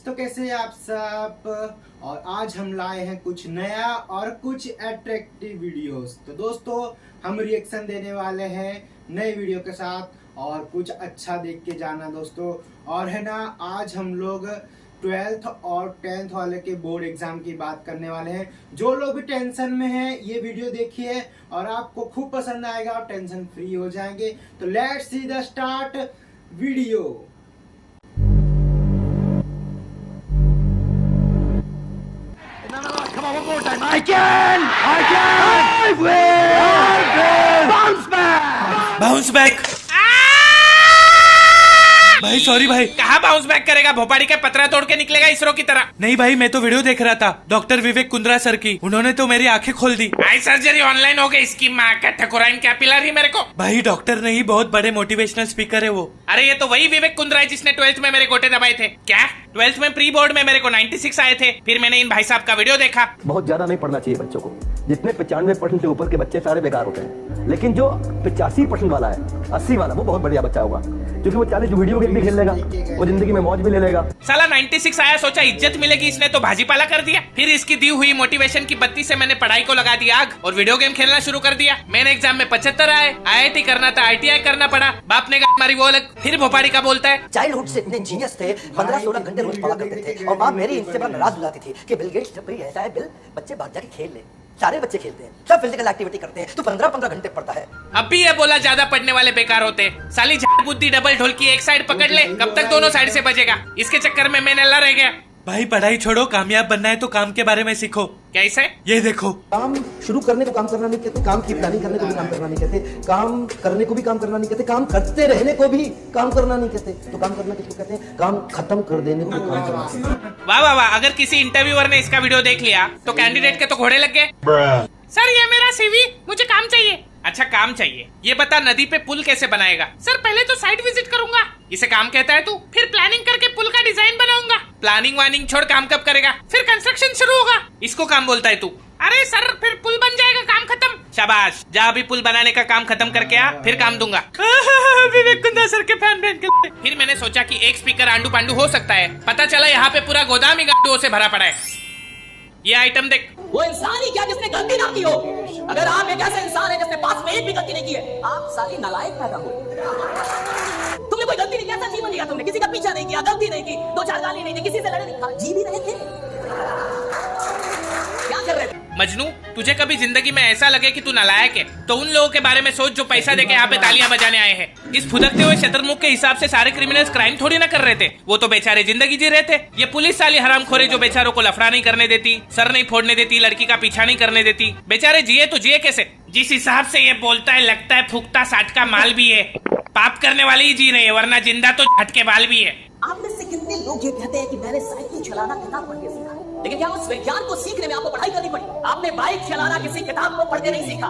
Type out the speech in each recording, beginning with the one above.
तो कैसे हैं आप सब। और आज हम लाए हैं कुछ नया और कुछ अट्रैक्टिव वीडियोस। तो दोस्तों हम रिएक्शन देने वाले हैं नए वीडियो के साथ और कुछ अच्छा देख के जाना दोस्तों। और है ना, आज हम लोग 12th और 10th वाले के बोर्ड एग्जाम की बात करने वाले हैं। जो लोग भी टेंशन में हैं ये वीडियो देखिए और आपको खूब पसंद आएगा, आप टेंशन फ्री हो जाएंगे। तो let's see the start video. I can! I will! Bounce back. भाई सॉरी भाई। कहाँ बाउंस बैक करेगा? भोपाड़ी का पतरा तोड़ के निकलेगा इसरो की तरह। नहीं भाई, मैं तो वीडियो देख रहा था डॉक्टर विवेक कुंद्रा सर की। उन्होंने तो मेरी आंखें खोल दी। आई सर्जरी ऑनलाइन हो गई। इसकी माँ का ठकुराइन क्या पिला रही मेरे को। भाई डॉक्टर नहीं, बहुत बड़े मोटिवेशनल स्पीकर है वो। अरे ये तो वही विवेक कुंद्रा है जिसने 12th में मेरे गोटे दबाए थे। क्या 12th में प्री बोर्ड में मेरे को 96 आए थे। फिर मैंने इन भाई साहब का वीडियो देखा। बहुत ज्यादा नहीं पढ़ना चाहिए बच्चों को। जितने 95% से ऊपर के बच्चे सारे बेकार होते हैं, लेकिन जो 85% वाला है, 80 वाला, वो बहुत बढ़िया बच्चा होगा, क्योंकि वो 40 वीडियो गेम भी खेल लेगा, वो जिंदगी में मौज भी ले लेगा। साला 96 आया, सोचा इज्जत मिलेगी, इसने तो भाजीपाला कर दिया। फिर इसकी दी हुई मोटिवेशन की बत्ती से मैंने पढ़ाई को लगा दिया आग और वीडियो गेम खेलना शुरू कर दिया। मैंने एग्जाम में 75 आए। IIT करना था, ITI करना पड़ा। बाप ने मारी वो अलग। फिर भोपाड़ी का बोलता है चाइल्डहुड से इतने जीनियस थे, 15-16 घंटे रोज पढ़ा करते थे। और माँ मेरी इनसे बड़ा नाराज हो जाती थी कि बिल गेट्स टपरी ऐसा है, बिल बच्चे बाहर जाके खेल ले। सारे बच्चे खेलते हैं, सब फिजिकल एक्टिविटी करते हैं, तो 15-15 घंटे पढ़ता है। अब भी ये बोला ज्यादा पढ़ने वाले बेकार होते हैं। साली झाड़ बुद्धि डबल ढोलकी एक साइड पकड़ ले, कब तक दोनों साइड से बजेगा। इसके चक्कर में मैं नल्ला रह गया। भाई पढ़ाई छोड़ो, कामयाब बनना है तो काम के बारे में सीखो। कैसे? ये देखो, काम शुरू करने को काम करना नहीं कहते, काम की प्लानिंग करने को भी काम करना नहीं कहते, काम करने को भी काम करना नहीं कहते, काम करते रहने को भी काम करना नहीं कहते। तो काम करना किसको कहते हैं? काम खत्म कर देने को काम करना। वाह वाह वाह। अगर किसी इंटरव्यूअर ने इसका वीडियो देख लिया तो कैंडिडेट के तो घोड़े लग गए। सर ये मेरा CV, मुझे काम चाहिए। अच्छा काम चाहिए, ये बता नदी पे पुल कैसे बनाएगा? सर पहले तो साइट विजिट करूंगा। इसे काम कहता है तू? फिर प्लानिंग करके पुल का डिजाइन बनाऊंगा। प्लानिंग वानिंग छोड़, काम कब करेगा? फिर कंस्ट्रक्शन शुरू होगा, इसको काम बोलता है तू? अरे सर फिर पुल बन जाएगा, काम खत्म। शाबाश, जा अभी पुल बनाने का काम खत्म करके आ, फिर काम दूंगा। विवेक कुंद्रा सर के फैन बन के। फिर मैंने सोचा कि एक स्पीकर आंडू पांडू हो सकता है। पता चला यहाँ पे पूरा गोदाम ही गांडुओं से भरा पड़ा है। ये आइटम देख। वो इंसान ही क्या जिसने गलती ना की हो। अगर आप एक ऐसे इंसान है जिसने पास में एक भी गलती नहीं की है, आप साली नालायक पैदा हो। तुमने कोई गलती नहीं किया, ऐसा जीवन लिया तुमने, किसी का पीछा नहीं किया, गलती नहीं की, 2-4 गाली नहीं दी, किसी से लड़े नहीं, जी भी रहे थे। क्या कर रहे थे? मजनू, तुझे कभी जिंदगी में ऐसा लगे कि तू नालायक है तो उन लोगों के बारे में सोच जो पैसा देके यहाँ पे तालियां बजाने आए हैं। इस फुदकते हुए शतरमुख के हिसाब से सारे क्रिमिनल्स क्राइम थोड़ी ना कर रहे थे, वो तो बेचारे जिंदगी जी रहे थे। ये पुलिस साली हरामखोरी जो बेचारों को लफड़ा नहीं करने देती, सर नहीं फोड़ने देती, लड़की का पीछा नहीं करने देती। बेचारे जिए तो जिए कैसे? जिस हिसाब से ये बोलता है लगता है फूकता साठ का माल भी है। पाप करने वाले ही जी रहे हैं, वरना जिंदा तो झटके बाल भी है। आप में से कितने लोग ये कहते हैं कि मैंने साइकिल चलाना किताब पढ़ के सीखा, लेकिन क्या उस विज्ञान को सीखने में आपको पढ़ाई करनी पड़ी? आपने बाइक चलाना किसी किताब को पढ़ के नहीं सीखा,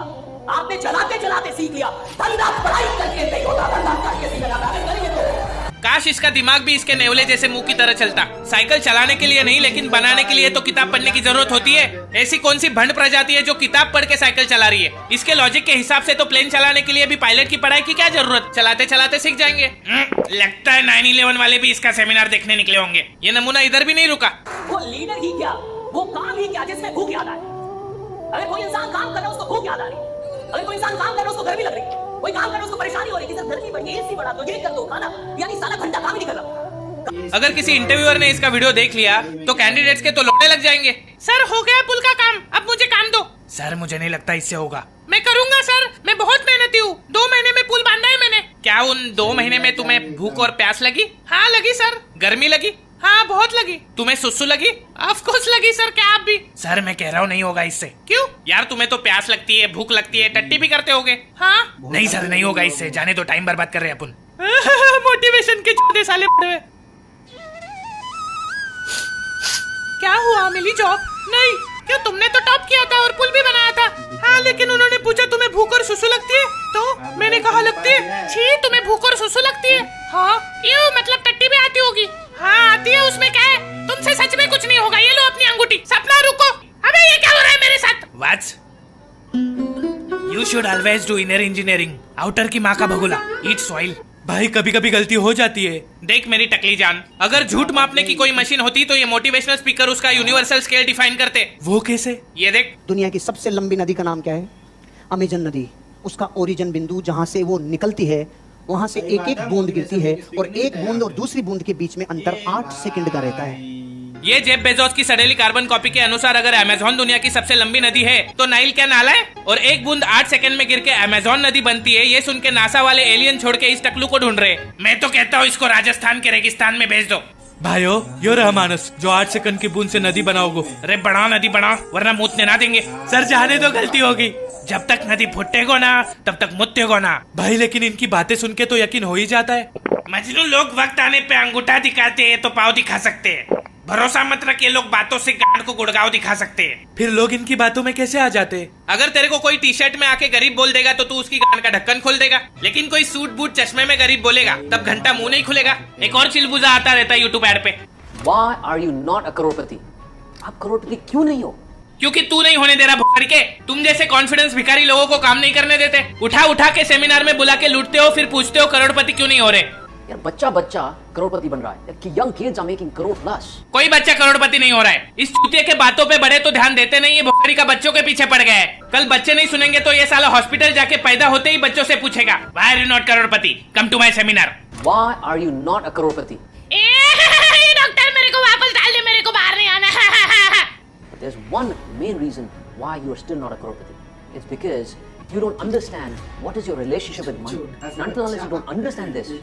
आपने चलाते चलाते सीख लिया। धंधा पढ़ाई करके नहीं होता, धंधा करके सीखा जाता है। करिए तो काश इसका दिमाग भी इसके नेवले जैसे मुंह की तरह चलता। साइकिल चलाने के लिए नहीं, लेकिन बनाने के लिए तो किताब पढ़ने की जरूरत होती है। ऐसी कौन सी भंड प्रजाति है जो किताब पढ़ के साइकिल चला रही है? इसके लॉजिक के हिसाब से तो प्लेन चलाने के लिए भी पायलट की पढ़ाई की क्या जरूरत? चलाते चलाते सीख जाएंगे। लगता है 9/11 वाले भी इसका सेमिनार देखने निकले होंगे। ये नमूना इधर भी नहीं रुका। वो लीडर ही क्या, वो काम ही क्या जिसमें भूख याद आए। अगर कोई इंसान काम कर रहा है उसको भूख याद आ रही, अगर कोई इंसान काम कर रहा है उसको गर्मी लग रही, कोई काम कर रहा है उसको परेशानी हो रही है कि सर गर्मी बढ़ी है, AC बढ़ा दो, ये कर दो, खाना, यानी साला घंटा काम ही नहीं कर रहा। अगर किसी इंटरव्यूअर ने इसका वीडियो देख लिया तो कैंडिडेट्स के तो लौटने लग जाएंगे। सर हो गया पुल का काम, अब मुझे काम दो। सर मुझे नहीं लगता इससे होगा। मैं करूंगा सर, मैं बहुत मेहनती हूँ, 2 महीने में पुल बांधा है मैंने। क्या उन 2 महीने में तुम्हें भूख और प्यास लगी? हाँ लगी सर। गर्मी लगी? हाँ बहुत लगी। तुम्हें सुसु लगी? ऑफ कोर्स लगी सर। क्या आप भी? सर मैं कह रहा हूँ नहीं होगा इससे। क्यों? यार तुम्हें तो प्यास लगती है, भूख लगती है, टट्टी भी करते होगे। हाँ नहीं सर नहीं होगा इससे, जाने तो टाइम बर्बाद कर रहे अपन। मोटिवेशन के चूते साले पड़े। क्या हुआ मिली जॉब? नहीं। क्यों? तुमने तो टॉप किया था और पुल भी बनाया था। हाँ लेकिन उन्होंने पूछा तुम्हें भूख और सुसु लगती है, तो मैंने कहा लगती है। छी, तुम्हें भूख और सुसु लगती है? हाँ। यूं मतलब टट्टी भी आती होगी? हाँ आती है, उसमें क्या है? तुमसे सच में कुछ नहीं होगा। ये लो अपनी अंगूठी। सपना रुको, अबे ये क्या हो रहा है मेरे साथ? What? You should always do inner engineering. Outer की माँ का भगोला, eat soil. भाई कभी कभी गलती हो जाती है। देख मेरी टकली जान, अगर झूठ मापने की कोई मशीन होती तो ये मोटिवेशनल स्पीकर उसका यूनिवर्सल स्केल डिफाइन करते। वो कैसे? ये देख, दुनिया की सबसे लंबी नदी का नाम क्या है? अमेजन नदी। उसका ओरिजिन बिंदु जहां से वो निकलती है वहां से एक एक बूंद गिरती है और एक बूंद और दूसरी बूंद के बीच में अंतर 8 सेकंड का रहता है। ये जेफ बेजोस की सड़ेली कार्बन कॉपी के अनुसार अगर अमेज़न दुनिया की सबसे लंबी नदी है तो नाइल क्या नाला है? और एक बूंद 8 सेकंड में गिर के अमेज़न नदी बनती है। ये सुन के नासा वाले एलियन छोड़ के इस टकलू को ढूंढ रहे। मैं तो कहता हूँ इसको राजस्थान के रेगिस्तान में भेज दो। भाइयों, यो रहा मानस जो 8 सेकंड की बूंद से नदी बनाओगे। अरे बढ़ाओ नदी बढ़ाओ, वरना मूतने ना देंगे। सर जाने तो गलती होगी। जब तक नदी फुटेगो ना तब तक मुतेगो ना। भाई लेकिन इनकी बातें सुन के तो यकीन हो ही जाता है। मजनू लोग वक्त आने पे अंगूठा दिखाते हैं तो पाँव दिखा सकते हैं। भरोसा मत रख, ये लोग बातों से गांड को गुड़गांव दिखा सकते हैं। फिर लोग इनकी बातों में कैसे आ जाते? अगर तेरे को कोई टी शर्ट में आके गरीब बोल देगा तो तू उसकी गांड का ढक्कन खोल देगा, लेकिन कोई सूट बूट चश्मे में गरीब बोलेगा तब घंटा मुंह नहीं खुलेगा। एक और चिलबुजा आता रहता है यूट्यूब एड पे। Why are you not a करोड़पति? आप करोड़पति क्यों नहीं हो? क्योंकि तू नहीं होने दे रहा भुखरी के। तुम जैसे कॉन्फिडेंस भिखारी लोगों को काम नहीं करने देते। उठा उठा के सेमिनार में बुला के लूटते हो, फिर पूछते हो करोड़पति क्यों नहीं हो रहे। यार बच्चा करोड़पति बन रहा है कि young kids are making crore plus. कोई बच्चा करोड़पति नहीं हो रहा है। इस चूतिया के बातों पे बड़े तो ध्यान देते नहीं, ये भुखरी का बच्चों के पीछे पड़ गया है। कल बच्चे नहीं सुनेंगे तो ये साला हॉस्पिटल जाके पैदा होते ही बच्चों से पूछेगा, why are you not crorepati, come to my seminar. Why are you not a crorepati? Doctor मेरे को वापस डाल दे, मेरे को बाहर नहीं आना। But there's one main reason why you are still not a Crorepati. It's because you don't understand what is your relationship with money. And until unless you don't understand this, you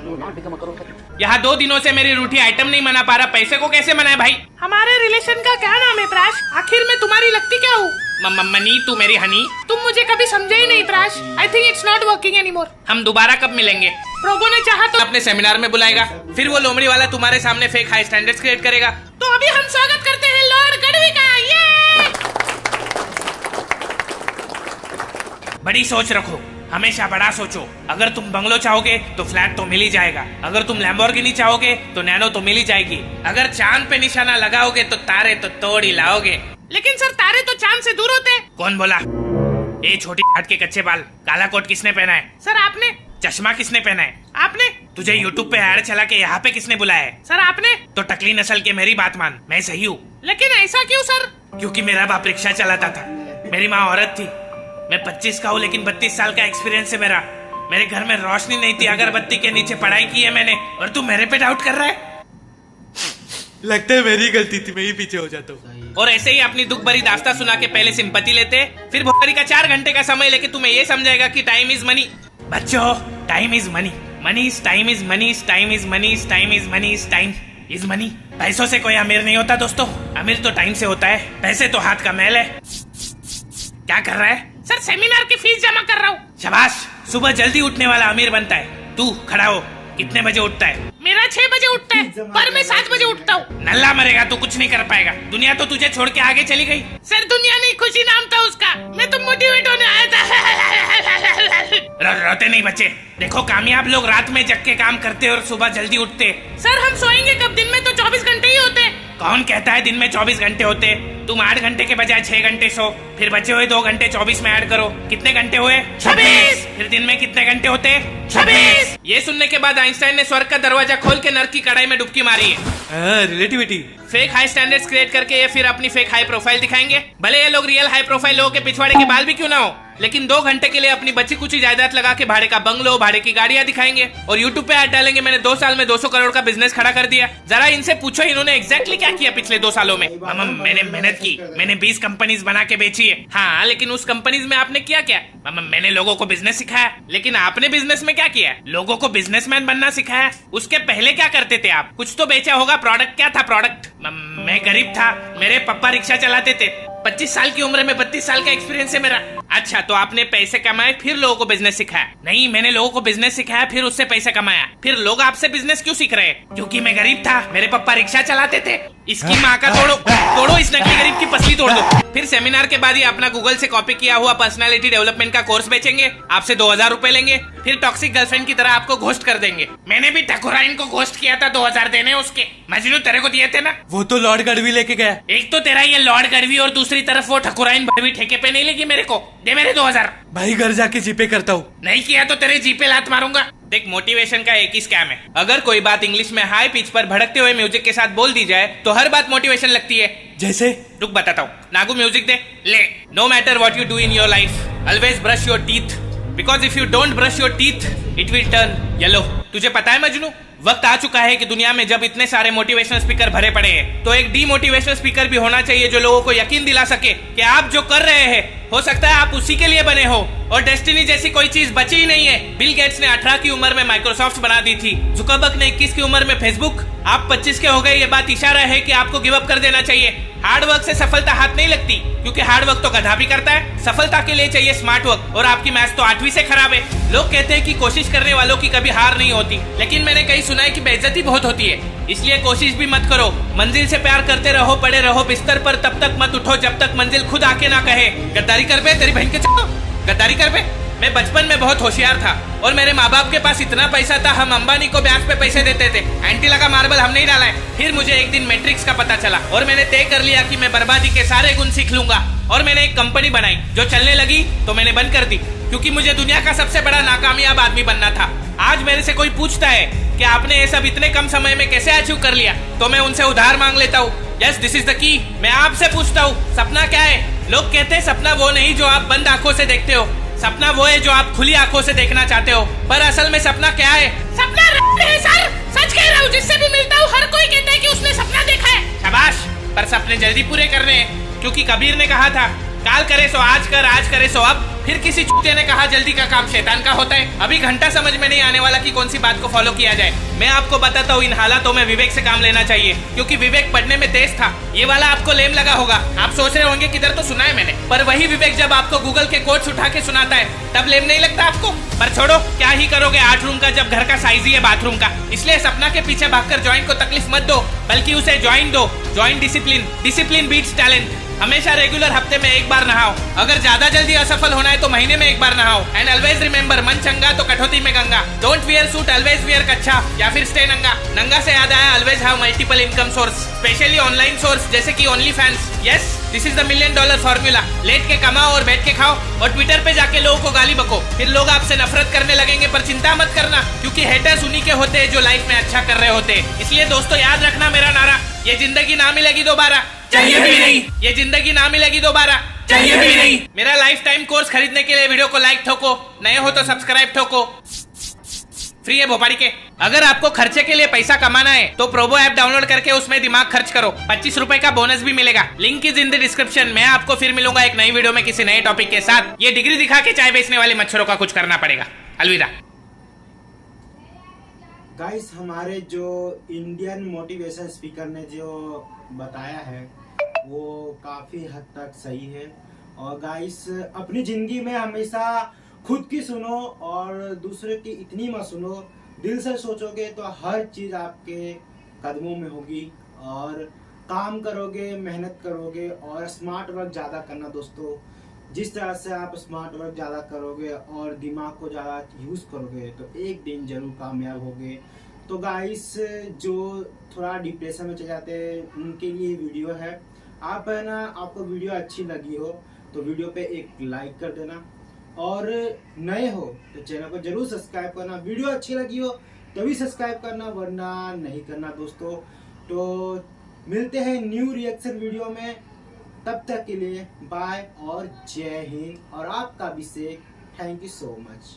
will not become a करोड़पति. यहाँ 2 दिनों से मेरी रूठी item नहीं मना पा रहा, पैसे को कैसे मनाए भाई? हमारे रिलेशन का क्या नाम है प्राश? आखिर में तुम्हारी लगती क्या हूँ? मनी, तू मेरी हनी। तुम मुझे कभी समझे ही नहीं प्राश। I think it's not working anymore. हम दोबारा कब मिलेंगे? प्रभु ने चाहा तो अपने सेमिनार में बुलाएगा, फिर वो लोमड़ी वाला तुम्हारे सामने फेक हाई स्टैंडर्ड्स क्रिएट करेगा। तो अभी हम स्वागत करते हैं लॉर्ड गढ़वी का। ये बड़ी सोच रखो, हमेशा बड़ा सोचो। अगर तुम बंगलो चाहोगे तो फ्लैट तो मिल ही जाएगा। अगर तुम लैम्बोर्गिनी चाहोगे तो नैनो तो मिल ही जाएगी। अगर चांद पे निशाना लगाओगे तो तारे तो तोड़ ही लाओगे। लेकिन सर तारे तो चांद से दूर होते हैं। कौन बोला? ये छोटी हाथ के कच्चे बाल, काला कोट किसने पहना है? सर आपने। चश्मा किसने पहना है? आपने। तुझे यूट्यूब पे ऐड चला के यहाँ पे किसने बुलाया है? सर आपने। तो टकली नस्ल के मेरी बात मान, मैं सही हूँ। लेकिन ऐसा क्यों सर? क्योंकि मेरा बाप रिक्शा चलाता था, मेरी माँ औरत थी। मैं 25 का हूँ लेकिन 32 साल का एक्सपीरियंस है मेरा। मेरे घर में रोशनी नहीं थी, अगरबत्ती के नीचे पढ़ाई की है मैंने, और तू मेरे पे डाउट कर रहा है? लगता है मेरी गलती थी, मैं ही पीछे हो जाता हूँ। और ऐसे ही अपनी दुख भरी दास्ता सुना के पहले सिंपैथी लेते, फिर भोकरी का 4 घंटे का समय लेके तुम्हें ये समझाएगा कि टाइम इज मनी। बच्चों, time is money, money is time is money, time is money, time is money, time is money. पैसों से कोई अमीर नहीं होता दोस्तों, अमीर तो टाइम से होता है। पैसे तो हाथ का मैल है। क्या कर रहा है? सर सेमिनार की फीस जमा कर रहा हूँ। शाबाश, सुबह जल्दी उठने वाला अमीर बनता है। तू खड़ा हो, कितने बजे उठता है? मेरा 6 बजे उठता है, पर मैं 7 बजे उठता हूँ। नल्ला मरेगा तो कुछ नहीं कर पाएगा, दुनिया तो तुझे छोड़ के आगे चली गई। सर दुनिया नहीं, खुशी नाम था उसका, मैं तो मोटिवेट होने आया था। रोते नहीं बच्चे, देखो कामयाब लोग रात में जग के काम करते और सुबह जल्दी उठते। सर हम सोएंगे कब? दिन में तो 24 घंटे ही होते। कौन कहता है दिन में 24 घंटे होते? तुम 8 घंटे के बजाय 6 घंटे सो, फिर बचे हुए 2 घंटे 24 में ऐड करो, कितने घंटे हुए? 26। फिर दिन में कितने घंटे होते? 26। ये सुनने के बाद आइंस्टाइन ने स्वर्ग का दरवाजा खोल के नर्क की कढ़ाई में डुबकी मारी है। Relativity. Fake high standards create करके ये फिर अपनी फेक हाई प्रोफाइल दिखाएंगे। भले ये लोग रियल हाई प्रोफाइल लोगों के पिछवाड़े के बाल भी क्यों ना हो, लेकिन 2 घंटे के लिए अपनी बची कुची जायदाद लगा के भाड़े का बंगलो, भाड़े की गाड़ियां दिखाएंगे और यूट्यूब पे ऐड डालेंगे मैंने 2 साल में 200 करोड़ का बिजनेस खड़ा कर दिया। जरा इनसे पूछो इन्होंने एग्जैक्टली क्या किया पिछले 2 सालों में। मैंने मेहनत की, मैंने 20 कंपनीज बना के बेची है। हाँ, लेकिन उस कंपनीज में आपने किया क्या? मैंने लोगों को बिजनेस सिखाया। लेकिन आपने बिजनेस में क्या किया? लोगों को बिजनेसमैन बनना सिखाया। उसके पहले क्या करते थे आप? कुछ तो बेचा होगा। प्रोडक्ट क्या था? प्रोडक्ट। मैं गरीब था, मेरे पापा रिक्शा चलाते थे। 25 साल की उम्र में 32 साल का एक्सपीरियंस है मेरा। अच्छा, तो आपने पैसे कमाए फिर लोगों को बिजनेस सिखाया? नहीं, मैंने लोगों को बिजनेस सिखाया फिर उससे पैसे कमाया। फिर लोग आपसे बिजनेस क्यों सीख रहे हैं? क्योंकि मैं गरीब था, मेरे पापा रिक्शा चलाते थे। इसकी माँ का तोड़ो इस नकली गरीब की पसली तोड़ दो। फिर सेमिनार के बाद ही अपना गूगल से कॉपी किया हुआ पर्सनालिटी डेवलपमेंट का कोर्स बेचेंगे, आपसे 2000 रुपए लेंगे, फिर टॉक्सिक गर्लफ्रेंड की तरह आपको घोस्ट कर देंगे। मैंने भी ठकुराइन को घोस्ट किया था, 2000 देने उसके। मजनू तेरे को दिए थे ना? वो तो लॉर्ड गढ़वी लेके गया। एक तो तेरा ये लॉर्ड गढ़वी और दूसरी तरफ वो ठकुराइन भड़वी ठेके पे नहीं लेगी मेरे को। दे मेरे 2000। भाई घर जाके जीपे करता हूँ। नहीं किया तो तेरे जीपे लात मारूंगा। देख, मोटिवेशन का एक ही स्कैम है। अगर कोई बात इंग्लिश में हाई पिच पर भड़कते हुए म्यूजिक के साथ बोल दी जाए तो हर बात मोटिवेशन लगती है। जैसे रुक बताता हूँ। नागू म्यूजिक दे। ले। No matter what you do in your life, always brush your teeth, because if you don't brush your teeth it will turn yellow. तुझे पता है मजनू, वक्त आ चुका है कि दुनिया में जब इतने सारे मोटिवेशनल स्पीकर भरे पड़े हैं तो एक डीमोटिवेशनल स्पीकर भी होना चाहिए जो लोगों को यकीन दिला सके कि आप जो कर रहे हैं हो सकता है आप उसी के लिए बने हो और डेस्टिनी जैसी कोई चीज बची ही नहीं है। बिल गेट्स ने 18 की उम्र में माइक्रोसॉफ्ट बना दी थी, जुकरबर्ग ने 21 की उम्र में फेसबुक। आप 25 के हो गए, ये बात इशारा है कि आपको गिव अप कर देना चाहिए। हार्ड वर्क से सफलता हाथ नहीं लगती, क्योंकि हार्ड वर्क तो गधा भी करता है। सफलता के लिए चाहिए स्मार्ट वर्क, और आपकी मैथ्स तो 8वीं से खराब है। लोग कहते हैं कि कोशिश करने वालों की कभी हार नहीं होती, लेकिन मैंने कहीं सुना है कि बेइज्जती बहुत होती है। इसलिए कोशिश भी मत करो, मंजिल से प्यार करते रहो, पड़े रहो बिस्तर पर, तब तक मत उठो जब तक मंजिल खुद आके ना कहे गद्दारी कर बे, तेरी बहन के गद्दारी कर बे। मैं बचपन में बहुत होशियार था और मेरे माँ बाप के पास इतना पैसा था, हम अंबानी को ब्याज पे पैसे देते थे। एंटी लगा मार्बल हम नहीं डाला है। फिर मुझे एक दिन मैट्रिक्स का पता चला और मैंने तय कर लिया कि मैं बर्बादी के सारे गुण सीख लूंगा, और मैंने एक कंपनी बनाई जो चलने लगी तो मैंने बंद कर दी, क्योंकि मुझे दुनिया का सबसे बड़ा नाकामयाब आदमी बनना था। आज मेरे से कोई पूछता है कि आपने ये सब इतने कम समय में कैसे अचीव कर लिया, तो मैं उनसे उधार मांग लेता हूँ। Yes, this is the key. मैं आपसे पूछता हूँ, सपना क्या है? लोग कहते हैं सपना वो नहीं जो आप बंद आंखों से देखते हो, सपना वो है जो आप खुली आंखों से देखना चाहते हो। पर असल में सपना क्या है? सपना है सर, सच कह रहा हूँ। जिससे भी मिलता हूँ हर कोई कहता है कि उसने सपना देखा है। शाबाश, पर सपने जल्दी पूरे करने हैं, क्योंकि कबीर ने कहा था काल करे सो आज कर, आज करे सो अब। फिर किसी चूते ने कहा जल्दी का काम शैतान का होता है। अभी घंटा समझ में नहीं आने वाला कि कौन सी बात को फॉलो किया जाए। मैं आपको बताता हूँ, इन हालातों में विवेक से काम लेना चाहिए, क्योंकि विवेक पढ़ने में तेज था। ये वाला आपको लेम लगा होगा, आप सोच रहे होंगे किधर तो सुना है मैंने, पर वही विवेक जब आपको गूगल के कोड्स उठा के सुनाता है तब लेम नहीं लगता आपको। पर छोड़ो, क्या ही करोगे 8 रूम का जब घर का साइज ही है बाथरूम का। इसलिए सपना के पीछे भागकर जॉइंट को तकलीफ मत दो, बल्कि उसे ज्वाइन दो। Join discipline, discipline beats talent. हमेशा रेगुलर हफ्ते में एक बार नहाओ, अगर ज्यादा जल्दी असफल होना है तो महीने में एक बार नहाओ। एंड ऑलवेज रिमेंबर, मन चंगा तो कठौती में Ganga. Don't wear suit, always wear kachha, या फिर स्टे नंगा। नंगा से याद आया, always have multiple income source, specially online source जैसे कि only fans. Yes, this is the $1 million formula. लेट के कमाओ और बैठ के खाओ और ट्विटर पे जाके लोगों को गाली बको, फिर लोग आपसे नफरत करने लगेंगे। पर चिंता मत करना, क्योंकि हेटर्स उन्हीं के होते हैं जो लाइफ में अच्छा कर रहे होते हैं। इसलिए दोस्तों याद रखना मेरा नारा, ये जिंदगी ना मिलेगी दोबारा, चाहिए भी नहीं। ये जिंदगी ना मिलेगी दोबारा, चाहिए भी नहीं। मेरा लाइफ टाइम कोर्स खरीदने के लिए वीडियो को लाइक ठोको, नए हो तो सब्सक्राइब ठोको, फ्री है भोपाड़ी के। अगर आपको खर्चे के लिए पैसा कमाना है तो प्रोबो ऐप डाउनलोड करके उसमें दिमाग खर्च करो, 25 रुपए का बोनस भी मिलेगा। Link is in the description. मैं आपको फिर मिलूंगा एक नई वीडियो में किसी नए टॉपिक के साथ। ये डिग्री दिखा के चाय बेचने वाले मच्छरों का कुछ करना पड़ेगा। अलविदा। गाइस, हमारे जो इंडियन मोटिवेशन स्पीकर ने जो बताया है वो काफ़ी हद तक सही है। और गाइस, अपनी ज़िंदगी में हमेशा खुद की सुनो और दूसरे की इतनी मत सुनो। दिल से सोचोगे तो हर चीज़ आपके कदमों में होगी, और काम करोगे, मेहनत करोगे और स्मार्ट वर्क ज़्यादा करना दोस्तों। जिस तरह से आप स्मार्ट वर्क ज़्यादा करोगे और दिमाग को ज़्यादा यूज़ करोगे तो एक दिन ज़रूर कामयाब होगे। तो गाइस, जो थोड़ा डिप्रेशन में चले जाते हैं उनके लिए वीडियो है। आप है ना, आपको वीडियो अच्छी लगी हो तो वीडियो पे एक लाइक कर देना, और नए हो तो चैनल को जरूर सब्सक्राइब करना। वीडियो अच्छी लगी हो तभी सब्सक्राइब करना, वरना नहीं करना दोस्तों। तो मिलते हैं न्यू रिएक्शन वीडियो में, तब तक के लिए बाय और जय हिंद। और आपका भी से थैंक यू सो मच।